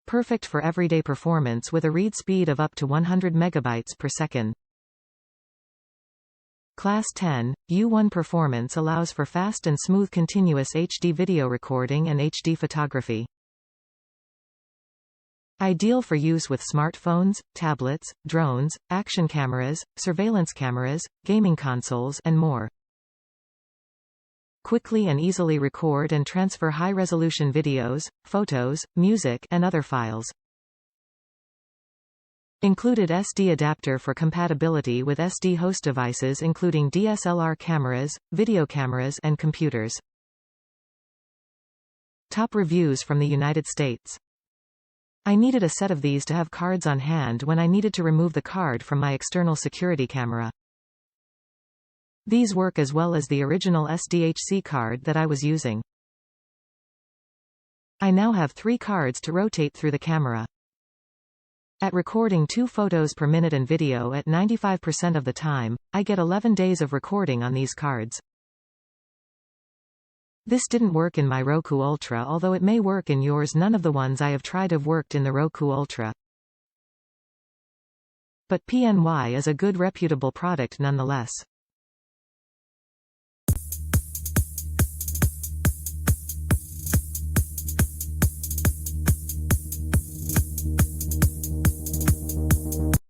perfect for everyday performance with a read speed of up to 100 megabytes per second. Class 10, U1 performance allows for fast and smooth continuous HD video recording and HD photography. Ideal for use with smartphones, tablets, drones, action cameras, surveillance cameras, gaming consoles, and more. Quickly and easily record and transfer high-resolution videos, photos, music, and other files. Included SD adapter for compatibility with SD host devices including DSLR cameras, video cameras, and computers. Top reviews from the United States. I needed a set of these to have cards on hand when I needed to remove the card from my external security camera. These work as well as the original SDHC card that I was using. I now have 3 cards to rotate through the camera. At recording 2 photos per minute and video at 95% of the time, I get 11 days of recording on these cards. This didn't work in my Roku Ultra, although it may work in yours. None of the ones I have tried have worked in the Roku Ultra. But PNY is a good reputable product nonetheless.